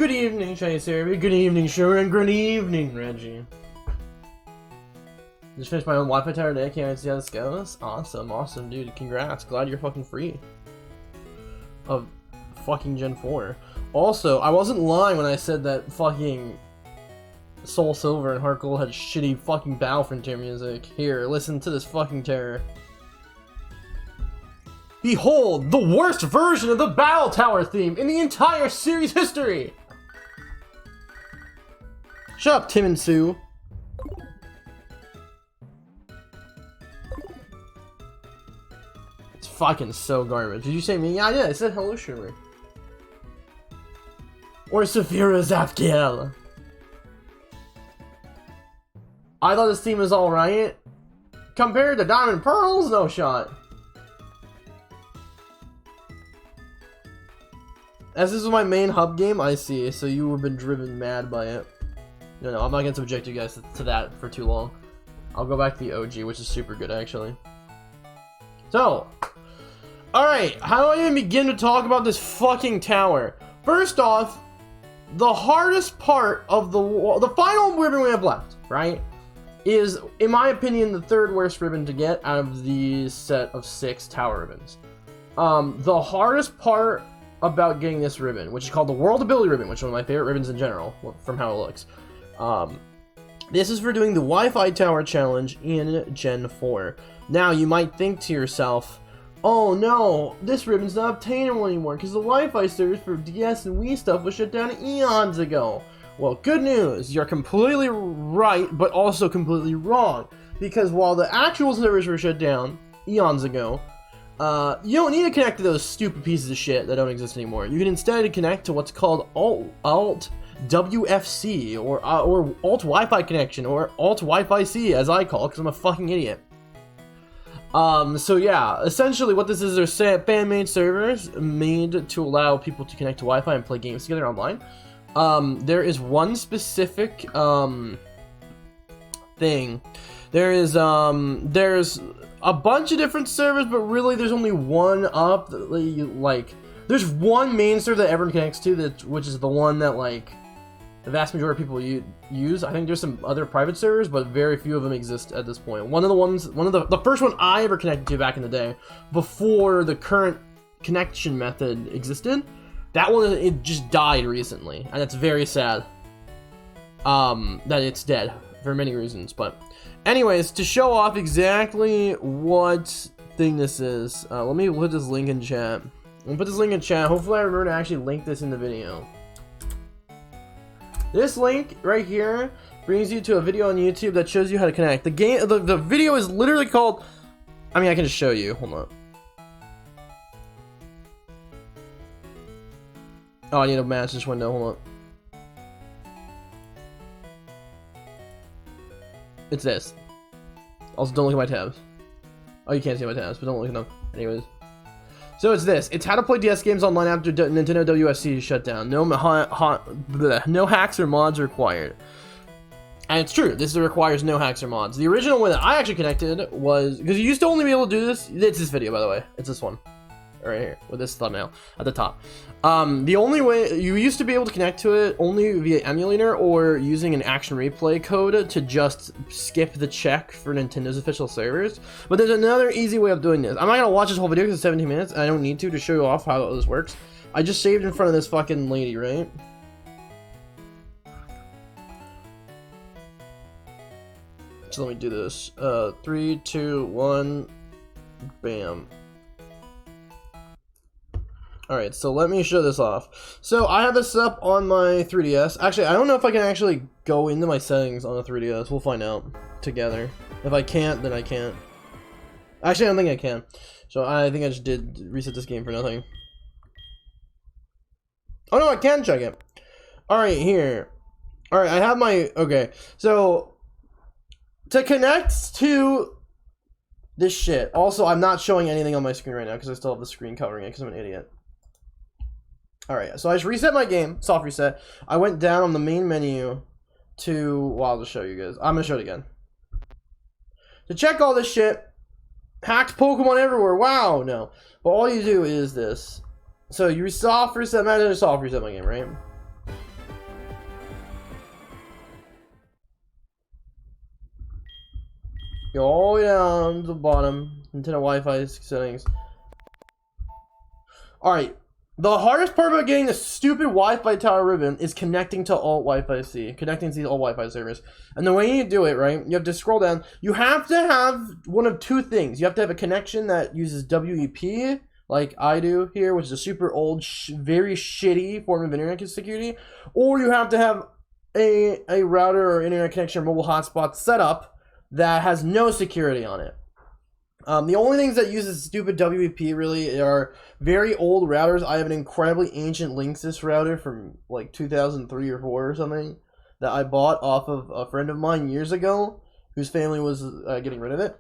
Good evening, Chinese Arabic. Good evening, Sure, and good evening, Reggie. Just finished my own Wi-Fi tower today. Can't wait to see how this goes. Awesome, awesome, dude. Congrats. Glad you're fucking free of fucking Gen 4. Also, I wasn't lying when I said that fucking Soul Silver and Heart Gold had shitty fucking Battle Frontier music. Here, listen to this fucking terror. Behold, the worst version of the Battle Tower theme in the entire series history! Shut up, Tim and Sue. It's fucking so garbage. Did you say me? Yeah, I did. I said hello, Shirley. Or Saphira Zapkiel. I thought this theme was alright. Compared to Diamond Pearls, no shot. As this is my main hub game, I see, so you have been driven mad by it. No, I'm not gonna subject you guys to that for too long. I'll go back to the OG, which is super good, actually. So, alright, how do I even begin to talk about this fucking tower? First off, the hardest part of the final ribbon we have left, right, is, in my opinion, the third worst ribbon to get out of the set of 6 tower ribbons. The hardest part about getting this ribbon, which is called the World Ability Ribbon, which is one of my favorite ribbons in general, from how it looks. This is for doing the Wi-Fi Tower Challenge in Gen 4. Now, you might think to yourself, oh no, this ribbon's not obtainable anymore because the Wi-Fi servers for DS and Wii stuff was shut down eons ago. Well, good news, you're completely right, but also completely wrong. Because while the actual servers were shut down eons ago, you don't need to connect to those stupid pieces of shit that don't exist anymore. You can instead connect to what's called Alt WFC, or Alt Wi-Fi connection, or Alt Wi-Fi C, as I call it, because I'm a fucking idiot. So yeah, essentially what this is are fan-made servers made to allow people to connect to Wi-Fi and play games together online. There is one specific, thing. There's a bunch of different servers, but really there's only one up that like, there's one main server that everyone connects to, which is the one that, like, the vast majority of people use. I think there's some other private servers, but very few of them exist at this point. One of the first one I ever connected to back in the day, before the current connection method existed, that one, it just died recently, and it's very sad that it's dead for many reasons. But anyways, to show off exactly what thing this is, let me put this link in chat. Hopefully I remember to actually link this in the video. This link right here brings you to a video on YouTube that shows you how to connect. The video is literally called, I mean, I can just show you. Hold on. Oh, I need to match this window. Hold on. It's this. Also, don't look at my tabs. Oh, you can't see my tabs, but don't look at them. Anyways. So it's this. It's how to play DS games online after Nintendo WSC shut down. No hacks or mods required. And it's true. This requires no hacks or mods. The original one that I actually connected was, because you used to only be able to do this. It's this video, by the way. It's this one. Right here, with this thumbnail at the top. The only way you used to be able to connect to it only via emulator or using an action replay code to just skip the check for Nintendo's official servers. But there's another easy way of doing this. I'm not gonna watch this whole video because it's 17 minutes, and I don't need to show you off how this works. I just saved in front of this fucking lady, right? So let me do this. 3, 2, 1, bam. Alright, so let me show this off. So I have this up on my 3DS. Actually, I don't know if I can actually go into my settings on the 3DS. We'll find out together. If I can't, then I can't. Actually, I don't think I can. So I think I just did reset this game for nothing. Oh no, I can check it. Alright, here. Alright, I have my... Okay, so to connect to this shit. Also, I'm not showing anything on my screen right now because I still have the screen covering it because I'm an idiot. Alright, so I just reset my game, soft reset. I went down on the main menu to, well, I'll just show you guys. I'm gonna show it again. To check all this shit, hacked Pokemon everywhere, wow, no. But all you do is this. So you soft reset, imagine I soft reset my game, right? Go all the way down to the bottom into the Wi-Fi settings. Alright. The hardest part about getting the stupid Wi-Fi tower ribbon is connecting to alt Wi-Fi C, connecting to these alt Wi-Fi servers. And the way you do it, right, you have to scroll down. You have to have one of two things. You have to have a connection that uses WEP, like I do here, which is a super old, very shitty form of internet security, or you have to have a router or internet connection or mobile hotspot set up that has no security on it. The only things that uses stupid WEP really are very old routers. I have an incredibly ancient Linksys router from like 2003 or 4 or something that I bought off of a friend of mine years ago whose family was getting rid of it.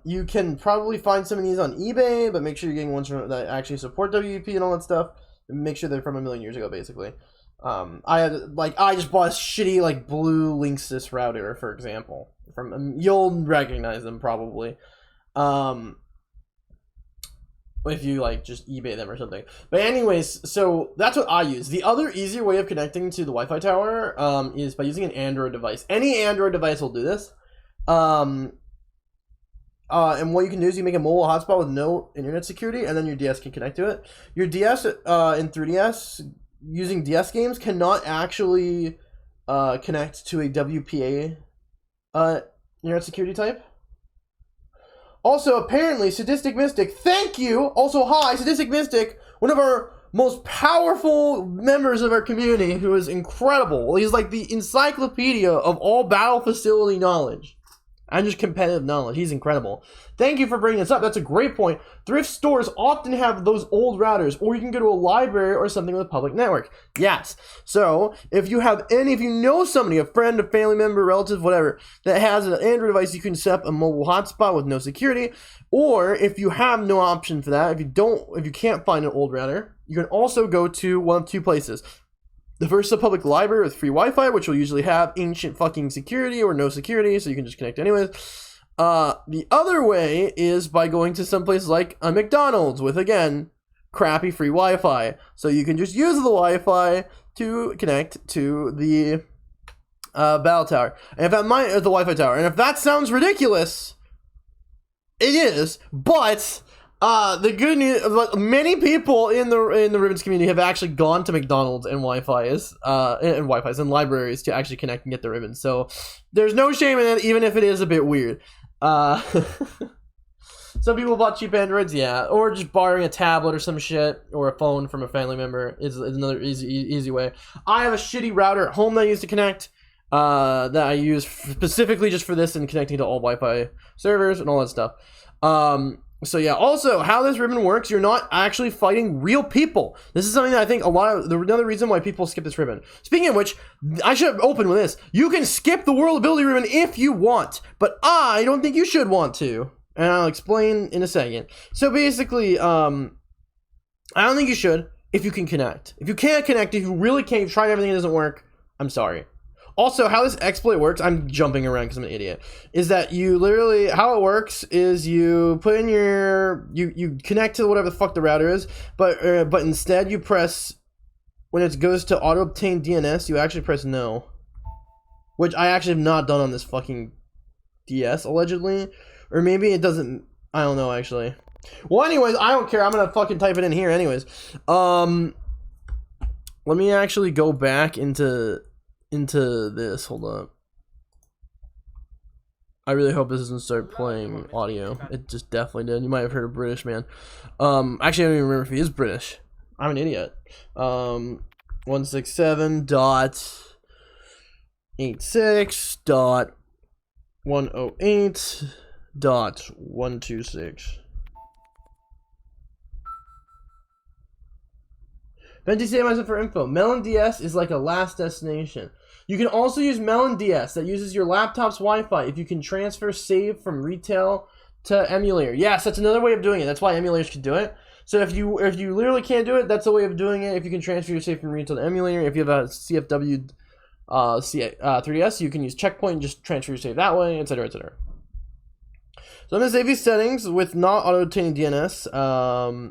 You can probably find some of these on eBay, but make sure you're getting ones that actually support WEP and all that stuff. And make sure they're from a million years ago, basically. I just bought a shitty like blue Linksys router, for example. You'll recognize them probably, if you like just eBay them or something. But anyways, so that's what I use. The other easier way of connecting to the Wi-Fi tower is by using an Android device. Any Android device will do this. And what you can do is you make a mobile hotspot with no internet security, and then your DS can connect to it. Your DS in 3DS using DS games cannot actually connect to a WPA internet security type. Also, apparently, Sadistic Mystic, thank you! Also, hi, Sadistic Mystic, one of our most powerful members of our community, who is incredible. He's like the encyclopedia of all battle facility knowledge. And just competitive knowledge. He's incredible. Thank you for bringing this up. That's a great point. Thrift stores often have those old routers, or you can go to a library or something with a public network. Yes. So, if you know somebody, a friend, a family member, relative, whatever, that has an Android device, you can set up a mobile hotspot with no security. Or, if you have no option for that, if you can't find an old router, you can also go to one of two places. The first is a public library with free Wi-Fi, which will usually have ancient fucking security or no security, so you can just connect anyways. The other way is by going to some place like a McDonald's with, again, crappy free Wi-Fi. So you can just use the Wi-Fi to connect to the battle tower. And if the Wi-Fi tower. And if that sounds ridiculous, it is, but the good news, many people in the Ribbons community have actually gone to McDonald's and Wi-Fi's and libraries to actually connect and get the ribbons. So there's no shame in it, even if it is a bit weird. Some people bought cheap Androids, yeah, or just borrowing a tablet or some shit, or a phone from a family member is another easy way. I have a shitty router at home that I use to connect, that I use specifically just for this and connecting to all Wi-Fi servers and all that stuff. So yeah, also, how this ribbon works, you're not actually fighting real people. This is something that I think another reason why people skip this ribbon. Speaking of which, I should open with this. You can skip the world ability ribbon if you want, but I don't think you should want to. And I'll explain in a second. So basically, I don't think you should if you can connect. If you can't connect, if you really can't, you've tried everything, it doesn't work, I'm sorry. Also, how this exploit works, I'm jumping around because I'm an idiot, is that you literally, how it works is you put in you connect to whatever the fuck the router is, but instead you press, when it goes to auto obtain DNS, you actually press no. Which I actually have not done on this fucking DS, allegedly. Or maybe it doesn't, I don't know actually. Well, anyways, I don't care, I'm gonna fucking type it in here anyways. Let me actually go back into this. Hold up. I really hope this doesn't start playing audio. It just definitely did. You might have heard a British man. Actually, I don't even remember if he is British. I'm an idiot. 167.86.108.126. Venti say myself for info. Melon DS is like a last destination. You can also use Melon DS that uses your laptop's Wi-Fi if you can transfer save from retail to emulator. Yes, that's another way of doing it. That's why emulators can do it. So if you literally can't do it, that's a way of doing it. If you can transfer your save from retail to emulator, if you have a CFW 3DS, you can use Checkpoint and just transfer your save that way, etc., etc. So I'm going to save these settings with not auto-obtaining DNS,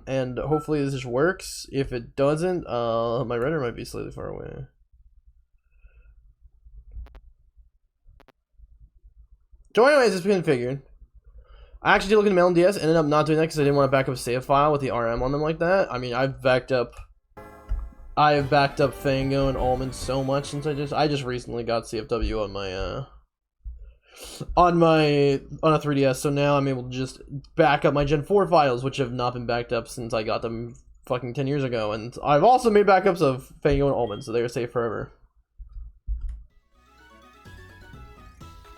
and hopefully this just works. If it doesn't, my router might be slightly far away. So anyways, it's been figured. I actually did look in the mail and DS, ended up not doing that because I didn't want to back up a save file with the RM on them like that. I mean, I've backed up Fango and Almond so much since I just recently got CFW on a 3DS, so now I'm able to just back up my Gen 4 files, which have not been backed up since I got them fucking 10 years ago, and I've also made backups of Fango and Almond, so they're safe forever.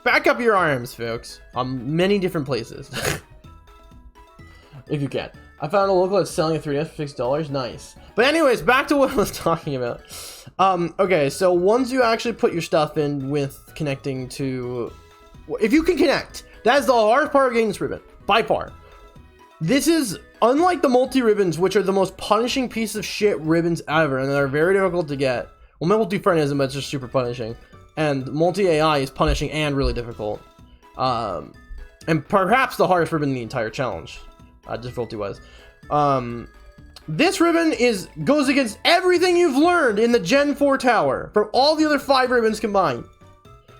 Back up your RMs, folks, on many different places. If you can. I found a local that's selling a 3DS for $6. Nice. But anyways, back to what I was talking about. Okay, so once you actually put your stuff in with connecting to... If you can connect, that is the hardest part of getting this ribbon, by far. This is, unlike the multi-ribbons, which are the most punishing piece of shit ribbons ever, and they're very difficult to get. Well, multi-friend isn't, but it's just super punishing. And multi-AI is punishing and really difficult. And perhaps the hardest ribbon in the entire challenge, difficulty-wise. This ribbon goes against everything you've learned in the Gen 4 tower, from all the other 5 ribbons combined.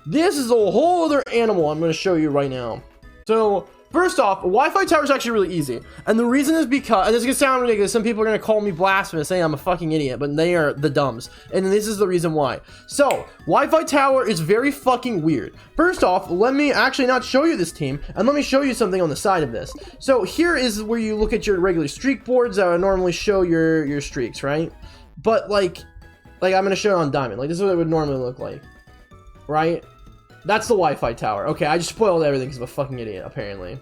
This is a whole other animal I'm going to show you right now. So, first off, Wi-Fi tower is actually really easy. And the reason is because, and this is going to sound ridiculous, some people are going to call me blasphemous, saying I'm a fucking idiot, but they are the dumbs. And this is the reason why. So, Wi-Fi tower is very fucking weird. First off, let me actually not show you this team, and let me show you something on the side of this. So, here is where you look at your regular streak boards that would normally show your streaks, right? But, like I'm going to show it on Diamond. Like, this is what it would normally look like, right? That's the Wi-Fi tower. Okay, I just spoiled everything because I'm a fucking idiot, apparently.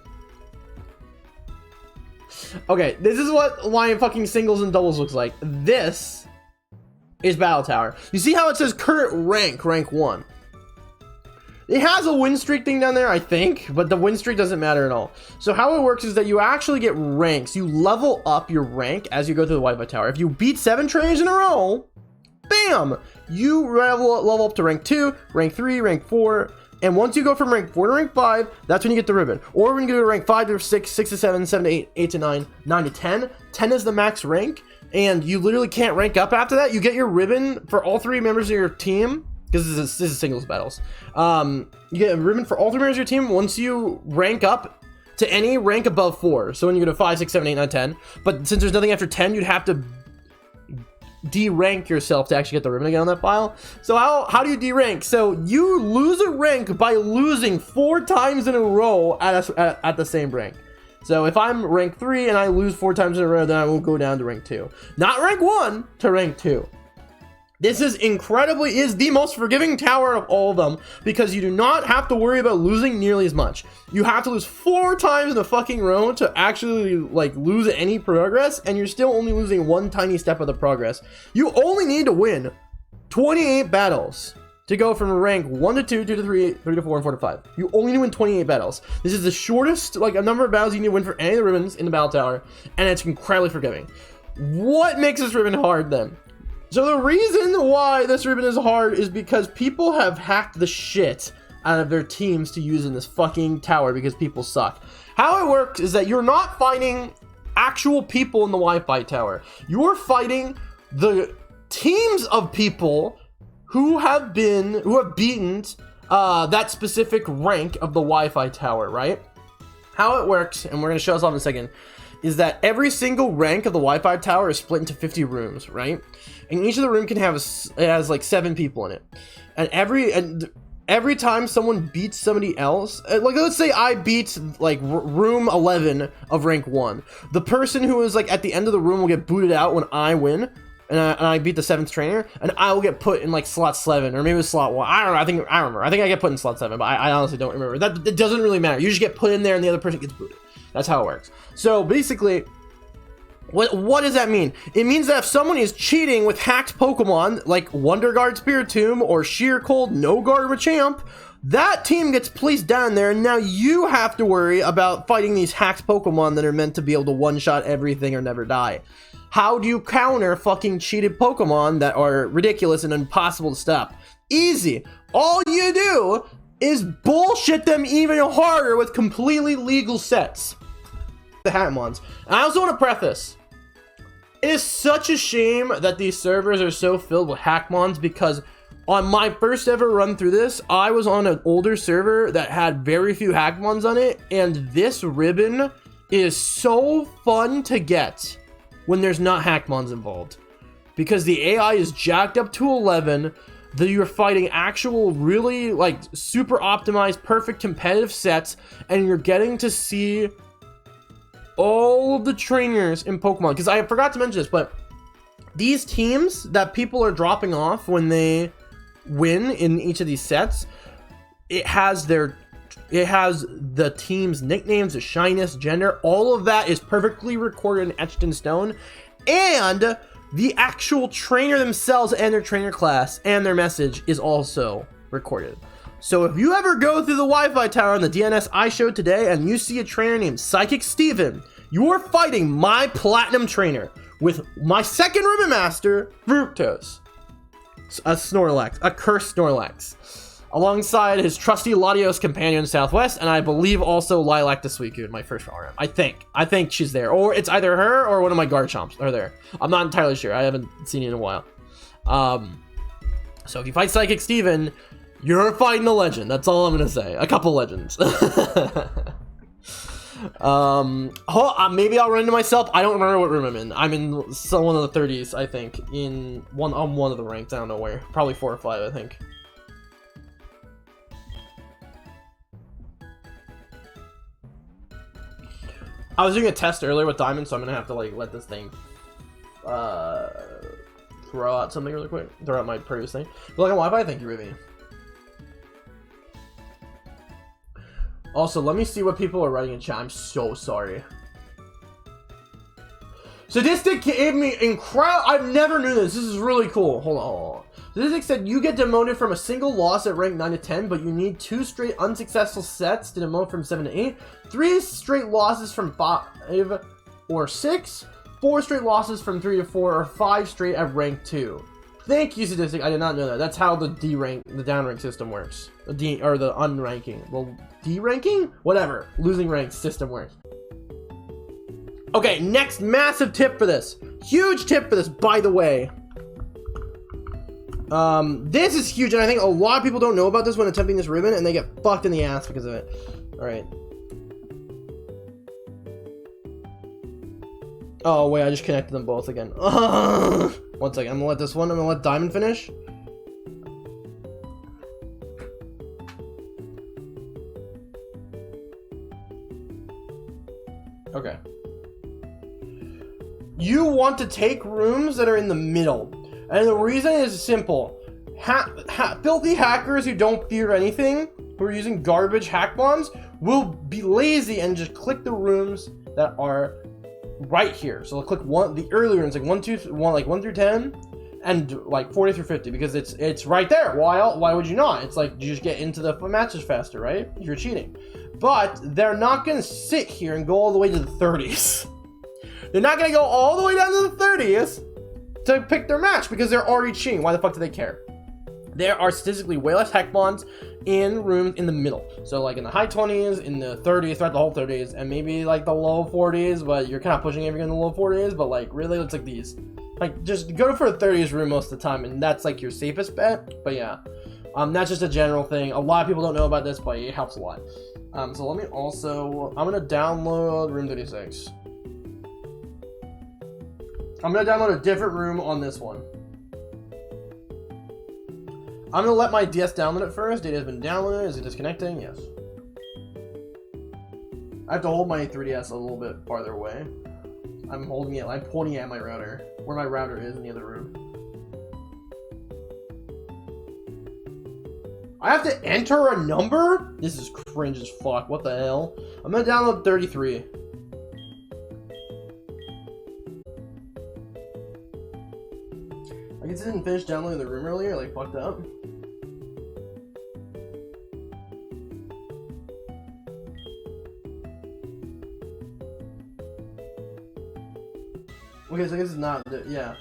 Okay, this is what my fucking singles and doubles looks like. This is Battle Tower. You see how it says current rank 1? It has a win streak thing down there, I think, but the win streak doesn't matter at all. So how it works is that you actually get ranks. You level up your rank as you go through the Wi-Fi tower. If you beat 7 trainers in a row, bam! You level up to rank 2, rank 3, rank 4, and once you go from rank 4 to rank 5, that's when you get the ribbon. Or when you go to rank 5 to 6, 6 to 7, 7 to 8, 8 to 9, 9 to 10. 10 is the max rank, and you literally can't rank up after that. You get your ribbon for all 3 members of your team, because this is singles battles. You get a ribbon for all 3 members of your team once you rank up to any rank above 4. So when you go to 5, 6, 7, 8, 9, 10. But since there's nothing after 10, you'd have to de-rank yourself to actually get the ribbon again on that file. So how do you de-rank? So you lose a rank by losing 4 times in a row at the same rank. So if I'm rank 3 and I lose 4 times in a row, then I will go down to rank 2. Not rank 1 to rank 2. This is the most forgiving tower of all of them, because you do not have to worry about losing nearly as much. You have to lose 4 times in a fucking row to actually like lose any progress, and you're still only losing 1 tiny step of the progress. You only need to win 28 battles to go from rank 1 to 2, 2 to 3, 3 to 4, and 4 to 5. You only need to win 28 battles. This is the shortest a number of battles you need to win for any of the ribbons in the battle tower, and it's incredibly forgiving. What makes this ribbon hard then? So the reason why this ribbon is hard is because people have hacked the shit out of their teams to use in this fucking tower because people suck. How it works is that you're not fighting actual people in the Wi-Fi tower. You're fighting the teams of people who have beaten that specific rank of the Wi-Fi tower, right? How it works, and we're going to show us off in a second, is that every single rank of the Wi-Fi tower is split into 50 rooms, right? And each of the room has like 7 people in it. And every time someone beats somebody else, like let's say I beat like room 11 of rank 1, the person who is like at the end of the room will get booted out when I win, and I beat the 7th trainer, and I will get put in like slot 7, or maybe it was slot 1. I don't know. I remember. I think I get put in slot 7, but I honestly don't remember. It doesn't really matter. You just get put in there, and the other person gets booted. That's how it works. So basically, what does that mean? It means that if someone is cheating with hacked Pokemon like Wonder Guard Spiritomb or Sheer Cold No Guard Machamp, that team gets placed down there, and now you have to worry about fighting these hacked Pokemon that are meant to be able to one-shot everything or never die. How do you counter fucking cheated Pokemon that are ridiculous and impossible to stop? Easy. All you do is bullshit them even harder with completely legal sets. The Hackmons. And I also want to preface, it is such a shame that these servers are so filled with Hackmons, because On my first ever run through this, I was on an older server that had very few hackmons on it, and this ribbon is so fun to get when there's not hackmons involved. Because the AI is jacked up to 11, that you're fighting actual really like super optimized, perfect competitive sets, and you're getting to see all of the trainers in Pokemon. Because I forgot to mention this, but these teams that people are dropping off when they win in each of these sets, it has the team's nicknames, the shyness, gender, all of that is perfectly recorded and etched in stone, and the actual trainer themselves and their trainer class and their message is also recorded. So if you ever go through the Wi-Fi tower on the DNS I showed today and you see a trainer named Psychic Steven, you are fighting my platinum trainer with my second ribbon master, Fructose, a Snorlax, a cursed Snorlax, alongside his trusty Latios companion Southwest, and I believe also Lilac the Suicune in my first RM. I think she's there, or it's either her or one of my Garchomps are there. I'm not entirely sure. I haven't seen it in a while. So if you fight Psychic Steven, you're fighting a legend. That's all I'm gonna say. A couple legends. Maybe I'll run into myself. I don't remember what room I'm in. I'm in one of the 30s, I think. On one of the ranks. I don't know where. Probably 4 or 5, I think. I was doing a test earlier with Diamond, so I'm gonna have to like let this thing throw out something really quick. Throw out my previous thing. But like on Wi-Fi, thank you, Rivi. Also, let me see what people are writing in chat. I'm so sorry. Sadistic gave me incredible. I never knew this. This is really cool. Hold on. Sadistic said you get demoted from a single loss at rank 9 to 10, but you need 2 straight unsuccessful sets to demote from 7 to 8, 3 straight losses from 5 or 6, 4 straight losses from 3 to 4, or 5 straight at rank 2. Thank you, Sadistic. I did not know that. That's how the down rank system works. The unranking. Well, D-ranking? Whatever. Losing rank system works. Okay, next massive tip for this. Huge tip for this, by the way. This is huge, and I think a lot of people don't know about this when attempting this ribbon, and they get fucked in the ass because of it. Alright. Oh, wait, I just connected them both again. 1 second, I'm gonna let Diamond finish. Okay. You want to take rooms that are in the middle. And the reason is simple. Filthy hackers who don't fear anything, who are using garbage hack bombs, will be lazy and just click the rooms that are right here. So they'll click the earlier ones, like 1 through 10, and like 40 through 50, because it's right there. Why would you not? It's like you just get into the matches faster, right? You're cheating. But they're not gonna sit here and go all the way to the 30s. They're not gonna go all the way down to the 30s to pick their match because they're already cheating. Why the fuck do they care? There are statistically way less hack bonds in rooms in the middle. So like in the high 20s, in the 30s, throughout the whole 30s, and maybe like the low 40s, but you're kind of pushing everything in the low 40s, but like really it's like these. Like just go for a 30s room most of the time, and that's like your safest bet. But yeah, that's just a general thing. A lot of people don't know about this, but it helps a lot. So let me also, I'm gonna download room 36. I'm gonna download a different room on this one. I'm gonna let my DS download it first. Data has been downloaded. Is it disconnecting? Yes. I have to hold my 3DS a little bit farther away. I'm pointing at my router, where my router is in the other room. I have to enter a number? This is cringe as fuck. What the hell? I'm gonna download 33. I guess I didn't finish downloading the room earlier, like fucked up. Okay, so I guess it's not, yeah.